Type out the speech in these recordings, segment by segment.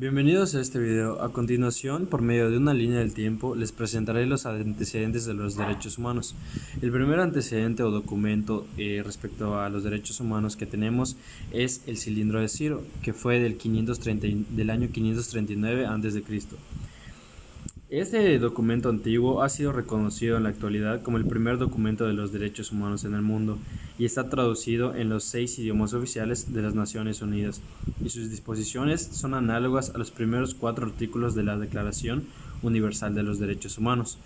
Bienvenidos a este video. A continuación, por medio de una línea del tiempo, les presentaré los antecedentes de los derechos humanos. El primer antecedente o documento respecto a los derechos humanos que tenemos es el Cilindro de Ciro, que fue del año 539 a.C. Este documento antiguo ha sido reconocido en la actualidad como el primer documento de los derechos humanos en el mundo y está traducido en los 6 idiomas oficiales de las Naciones Unidas, y sus disposiciones son análogas a los primeros 4 artículos de la Declaración Universal de los Derechos Humanos.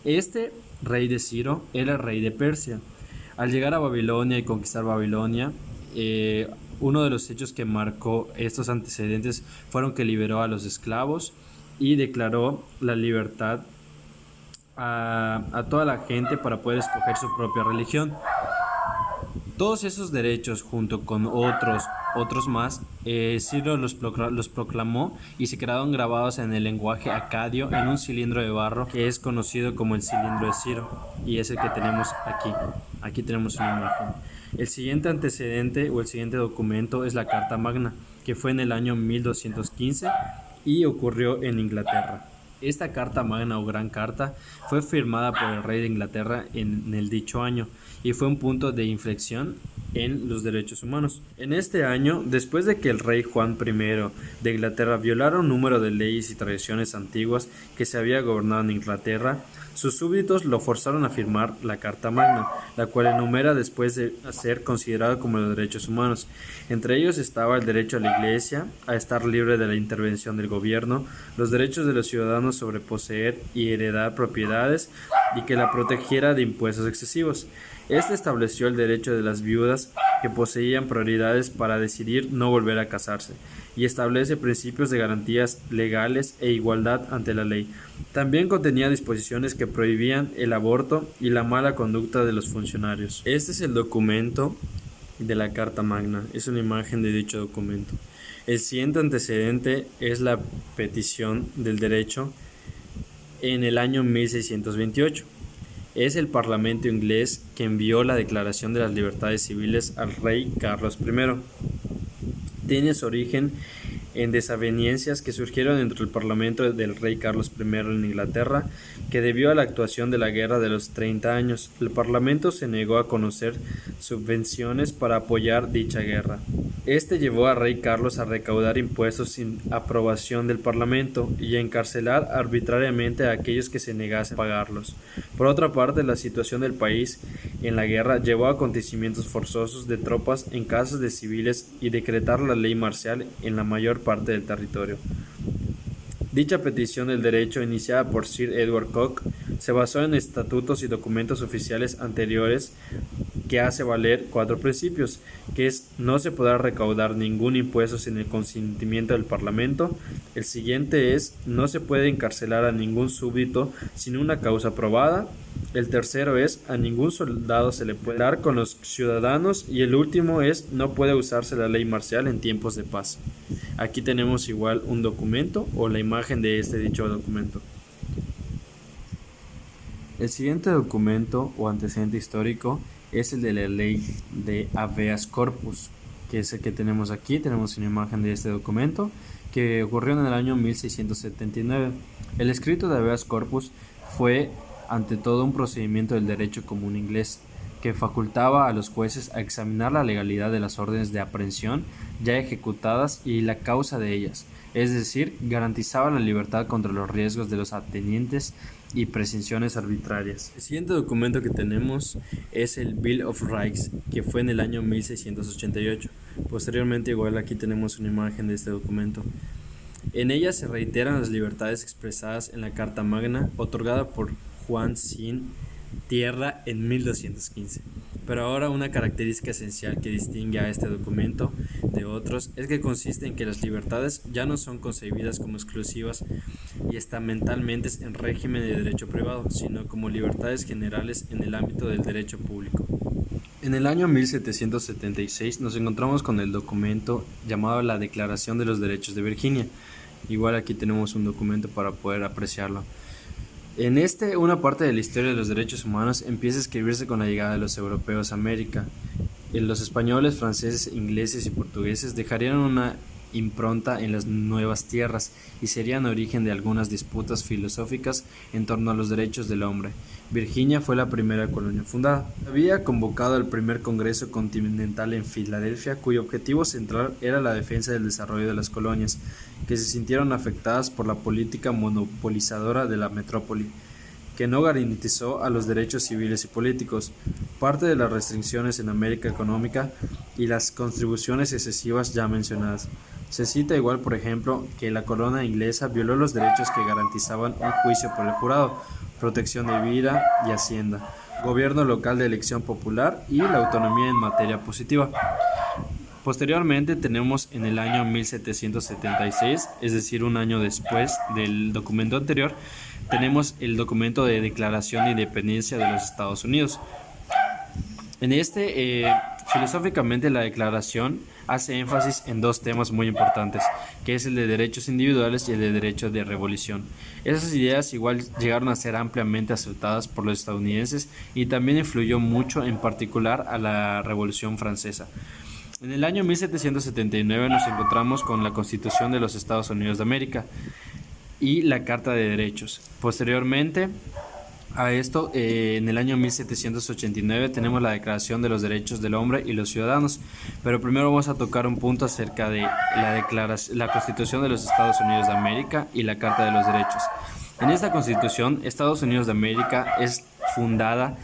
Este rey de Ciro era rey de Persia. Al llegar a Babilonia y conquistar Babilonia, uno de los hechos que marcó estos antecedentes fueron que liberó a los esclavos y declaró la libertad a toda la gente para poder escoger su propia religión. Todos esos derechos, junto con otros más, Ciro los proclamó y se quedaron grabados en el lenguaje acadio en un cilindro de barro que es conocido como el Cilindro de Ciro, y es el que tenemos aquí. Aquí tenemos una imagen. El siguiente antecedente o el siguiente documento es la Carta Magna, que fue en el año 1215 y ocurrió en Inglaterra. Esta Carta Magna o Gran Carta fue firmada por el rey de Inglaterra en el dicho año y fue un punto de inflexión en los derechos humanos. En este año, después de que el rey Juan I de Inglaterra violara un número de leyes y tradiciones antiguas que se había gobernado en Inglaterra, sus súbditos lo forzaron a firmar la Carta Magna, la cual enumera después de ser considerado como los derechos humanos. Entre ellos estaba el derecho a la iglesia, a estar libre de la intervención del gobierno, los derechos de los ciudadanos sobre poseer y heredar propiedades y que la protegiera de impuestos excesivos. Este estableció el derecho de las viudas que poseían prioridades para decidir no volver a casarse, y establece principios de garantías legales e igualdad ante la ley. También contenía disposiciones que prohibían el aborto y la mala conducta de los funcionarios. Este es el documento de la Carta Magna, es una imagen de dicho documento. El siguiente antecedente es la petición del derecho en el año 1628. Es el Parlamento inglés que envió la Declaración de las Libertades Civiles al rey Carlos I. Tiene su origen en desavenencias que surgieron entre el Parlamento del rey Carlos I en Inglaterra, que debió a la actuación de la Guerra de los 30 años. El Parlamento se negó a conceder subvenciones para apoyar dicha guerra. Este llevó al rey Carlos a recaudar impuestos sin aprobación del Parlamento y a encarcelar arbitrariamente a aquellos que se negasen a pagarlos. Por otra parte, la situación del país en la guerra llevó a acontecimientos forzosos de tropas en casas de civiles y decretar la ley marcial en la mayor parte del territorio. Dicha petición del derecho, iniciada por Sir Edward Coke, se basó en estatutos y documentos oficiales anteriores que hace valer 4 principios, que es: no se podrá recaudar ningún impuesto sin el consentimiento del Parlamento. El siguiente es: no se puede encarcelar a ningún súbdito sin una causa probada. El tercero es: a ningún soldado se le puede dar con los ciudadanos. Y el último es: no puede usarse la ley marcial en tiempos de paz. Aquí tenemos igual un documento o la imagen de este dicho documento. El siguiente documento o antecedente histórico es el de la ley de habeas corpus, que es el que tenemos aquí. Tenemos una imagen de este documento que ocurrió en el año 1679. El escrito de habeas corpus fue ante todo un procedimiento del derecho común inglés que facultaba a los jueces a examinar la legalidad de las órdenes de aprehensión ya ejecutadas y la causa de ellas, es decir, garantizaba la libertad contra los riesgos de los atenientes y presunciones arbitrarias. El siguiente documento que tenemos es el Bill of Rights, que fue en el año 1688. Posteriormente, igual aquí tenemos una imagen de este documento. En ella se reiteran las libertades expresadas en la Carta Magna, otorgada por Juan Sin Tierra en 1215. Pero ahora, una característica esencial que distingue a este documento de otros es que consiste en que las libertades ya no son concebidas como exclusivas y estamentalmente en régimen de derecho privado, sino como libertades generales en el ámbito del derecho público. En el año 1776 nos encontramos con el documento llamado la Declaración de los Derechos de Virginia. Igual aquí tenemos un documento para poder apreciarlo. En una parte de la historia de los derechos humanos empieza a escribirse con la llegada de los europeos a América. Los españoles, franceses, ingleses y portugueses dejarían una impronta en las nuevas tierras y serían origen de algunas disputas filosóficas en torno a los derechos del hombre. Virginia fue la primera colonia fundada. Había convocado el primer Congreso Continental en Filadelfia, cuyo objetivo central era la defensa del desarrollo de las colonias, que se sintieron afectadas por la política monopolizadora de la metrópoli, que no garantizó a los derechos civiles y políticos. Parte de las restricciones en América económica y las contribuciones excesivas ya mencionadas. Se cita igual, por ejemplo, que la corona inglesa violó los derechos que garantizaban un juicio por el jurado, protección de vida y hacienda, gobierno local de elección popular y la autonomía en materia positiva. Posteriormente tenemos en el año 1776, es decir, un año después del documento anterior, tenemos el documento de Declaración de Independencia de los Estados Unidos. En filosóficamente la declaración hace énfasis en dos temas muy importantes, que es el de derechos individuales y el de derecho de revolución. Esas ideas igual llegaron a ser ampliamente aceptadas por los estadounidenses y también influyó mucho en particular a la Revolución Francesa. En el año 1779 nos encontramos con la Constitución de los Estados Unidos de América y la Carta de Derechos. Posteriormente a esto, en el año 1789 tenemos la Declaración de los Derechos del Hombre y los Ciudadanos, pero primero vamos a tocar un punto acerca de la Constitución de los Estados Unidos de América y la Carta de los Derechos. En esta Constitución, Estados Unidos de América es fundada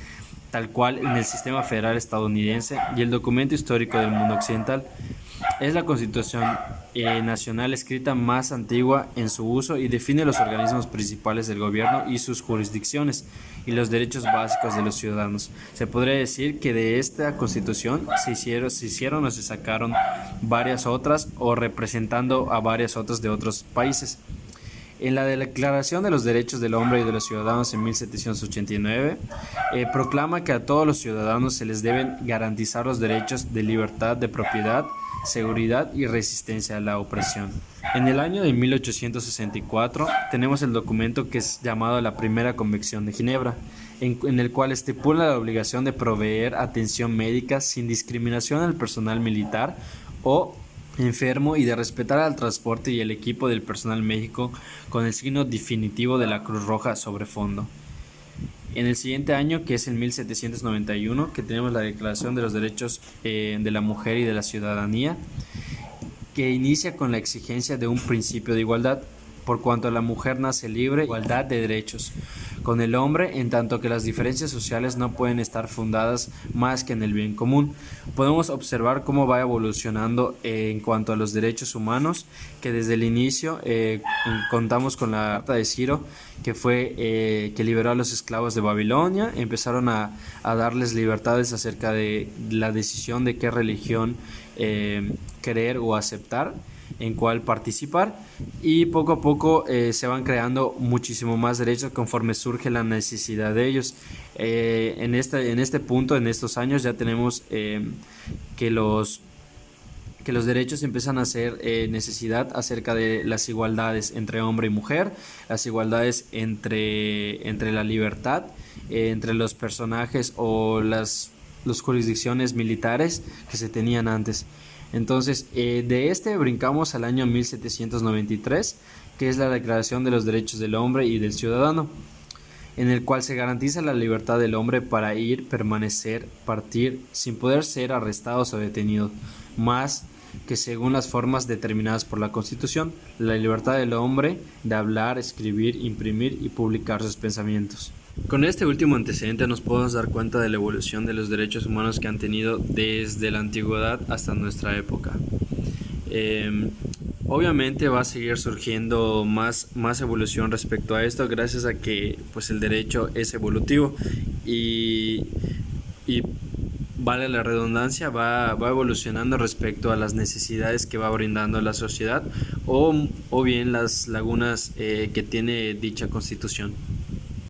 tal cual en el sistema federal estadounidense y el documento histórico del mundo occidental. Es la Constitución nacional escrita más antigua en su uso y define los organismos principales del gobierno y sus jurisdicciones y los derechos básicos de los ciudadanos. Se podría decir que de esta Constitución se hicieron o se sacaron varias otras o representando a varias otras de otros países. En la Declaración de los Derechos del Hombre y de los Ciudadanos en 1789, proclama que a todos los ciudadanos se les deben garantizar los derechos de libertad de propiedad, seguridad y resistencia a la opresión. En el año de 1864 tenemos el documento que es llamado la Primera Convención de Ginebra, en el cual estipula la obligación de proveer atención médica sin discriminación al personal militar o enfermo y de respetar al transporte y el equipo del personal médico con el signo distintivo de la Cruz Roja sobre fondo. En el siguiente año, que es el 1791, que tenemos la Declaración de los Derechos de la Mujer y de la Ciudadanía, que inicia con la exigencia de un principio de igualdad, por cuanto la mujer nace libre, igualdad de derechos con el hombre, en tanto que las diferencias sociales no pueden estar fundadas más que en el bien común. Podemos observar cómo va evolucionando en cuanto a los derechos humanos, que desde el inicio contamos con la Carta de Ciro, que fue que liberó a los esclavos de Babilonia, empezaron a darles libertades acerca de la decisión de qué religión creer o aceptar, en cuál participar, y poco a poco se van creando muchísimo más derechos conforme surge la necesidad de ellos. En este punto, en estos años, ya tenemos que los derechos empiezan a ser necesidad acerca de las igualdades entre hombre y mujer, las igualdades entre la libertad, entre los personajes o las jurisdicciones militares que se tenían antes. Entonces, de brincamos al año 1793, que es la Declaración de los Derechos del Hombre y del Ciudadano, en el cual se garantiza la libertad del hombre para ir, permanecer, partir, sin poder ser arrestados o detenidos, más que según las formas determinadas por la Constitución, la libertad del hombre de hablar, escribir, imprimir y publicar sus pensamientos. Con este último antecedente nos podemos dar cuenta de la evolución de los derechos humanos que han tenido desde la antigüedad hasta nuestra época. Obviamente va a seguir surgiendo más evolución respecto a esto, gracias a que pues, el derecho es evolutivo y vale la redundancia, va evolucionando respecto a las necesidades que va brindando la sociedad o bien las lagunas que tiene dicha Constitución.